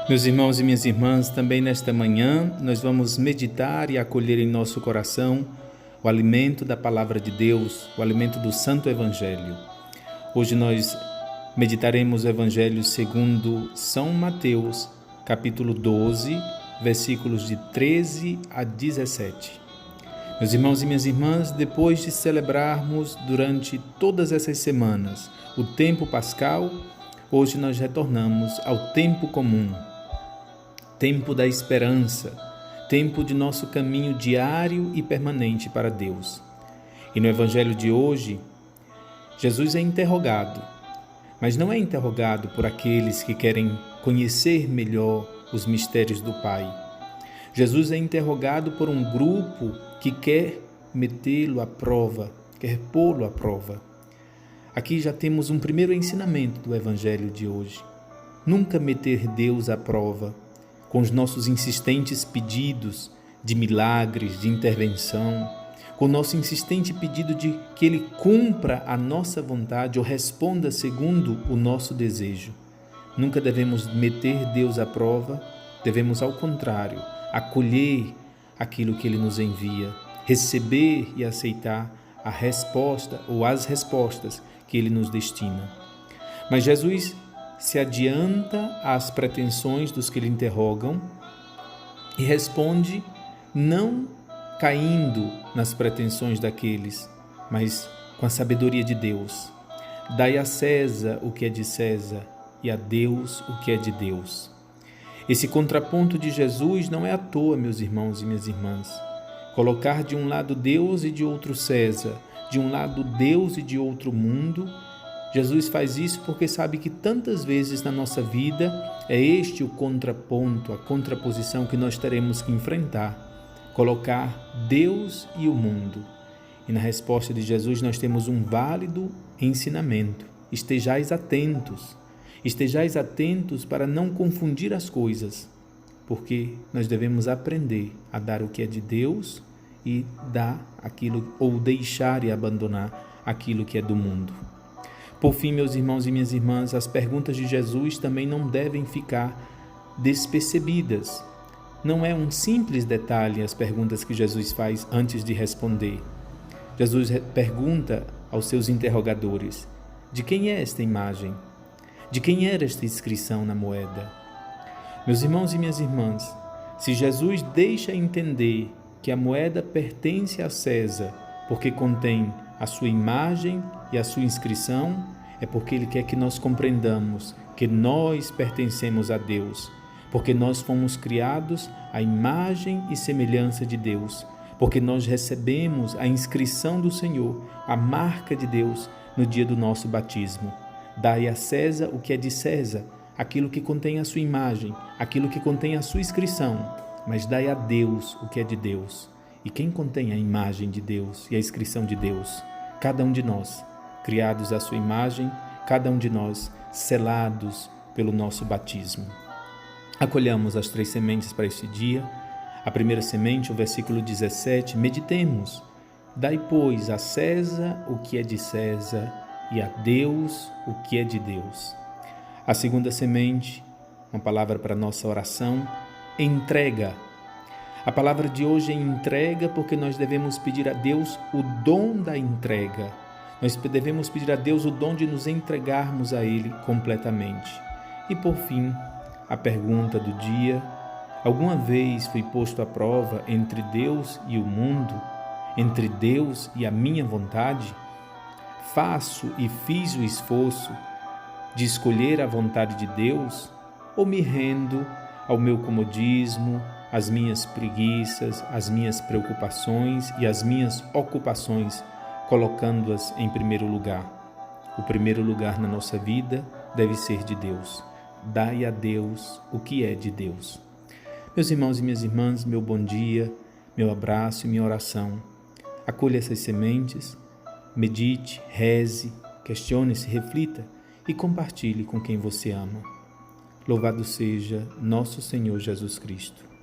Meus irmãos e minhas irmãs, também nesta manhã nós vamos meditar e acolher em nosso coração o alimento da Palavra de Deus, o alimento do Santo Evangelho. Hoje nós meditaremos o Evangelho segundo São Mateus, capítulo 12, versículos de 13 a 17. Meus irmãos e minhas irmãs, depois de celebrarmos durante todas essas semanas o tempo pascal, hoje nós retornamos ao tempo comum, tempo da esperança, tempo de nosso caminho diário e permanente para Deus. E no Evangelho de hoje, Jesus é interrogado, mas não é interrogado por aqueles que querem conhecer melhor os mistérios do Pai. Jesus é interrogado por um grupo que quer metê-lo à prova, quer pô-lo à prova. Aqui já temos um primeiro ensinamento do Evangelho de hoje. Nunca meter Deus à prova, com os nossos insistentes pedidos de milagres, de intervenção, com o nosso insistente pedido de que Ele cumpra a nossa vontade ou responda segundo o nosso desejo. Nunca devemos meter Deus à prova, devemos, ao contrário, acolher aquilo que Ele nos envia, receber e aceitar a resposta ou as respostas que Ele nos destina. Mas Jesus se adianta às pretensões dos que lhe interrogam e responde não caindo nas pretensões daqueles, mas com a sabedoria de Deus. Dai a César o que é de César e a Deus o que é de Deus. Esse contraponto de Jesus não é à toa, meus irmãos e minhas irmãs. Colocar de um lado Deus e de outro César, de um lado Deus e de outro mundo, Jesus faz isso porque sabe que tantas vezes na nossa vida é este o contraponto, a contraposição que nós teremos que enfrentar, colocar Deus e o mundo. E na resposta de Jesus nós temos um válido ensinamento: estejais atentos para não confundir as coisas, porque nós devemos aprender a dar o que é de Deus e dar aquilo, ou deixar e abandonar aquilo que é do mundo. Por fim, meus irmãos e minhas irmãs, as perguntas de Jesus também não devem ficar despercebidas. Não é um simples detalhe as perguntas que Jesus faz antes de responder. Jesus pergunta aos seus interrogadores: de quem é esta imagem? De quem era esta inscrição na moeda? Meus irmãos e minhas irmãs, se Jesus deixa entender que a moeda pertence a César porque contém a sua imagem e a sua inscrição, é porque Ele quer que nós compreendamos que nós pertencemos a Deus, porque nós fomos criados à imagem e semelhança de Deus, porque nós recebemos a inscrição do Senhor, a marca de Deus, no dia do nosso batismo. Dai a César o que é de César, aquilo que contém a sua imagem, aquilo que contém a sua inscrição, mas dai a Deus o que é de Deus. E quem contém a imagem de Deus e a inscrição de Deus? Cada um de nós, criados à sua imagem, cada um de nós, selados pelo nosso batismo. Acolhamos as 3 sementes para este dia. A primeira semente, o versículo 17, meditemos. Dai, pois, a César o que é de César e a Deus o que é de Deus. A segunda semente, uma palavra para nossa oração, entrega. A palavra de hoje é entrega, porque nós devemos pedir a Deus o dom da entrega. Nós devemos pedir a Deus o dom de nos entregarmos a Ele completamente. E por fim, a pergunta do dia: alguma vez fui posto à prova entre Deus e o mundo, entre Deus e a minha vontade? Faço e fiz o esforço de escolher a vontade de Deus ou me rendo ao meu comodismo, às minhas preguiças, às minhas preocupações e às minhas ocupações, colocando-as em primeiro lugar? O primeiro lugar na nossa vida deve ser de Deus. Dai a Deus o que é de Deus. Meus irmãos e minhas irmãs, meu bom dia, meu abraço e minha oração. Acolha essas sementes, medite, reze, questione-se, reflita e compartilhe com quem você ama. Louvado seja nosso Senhor Jesus Cristo.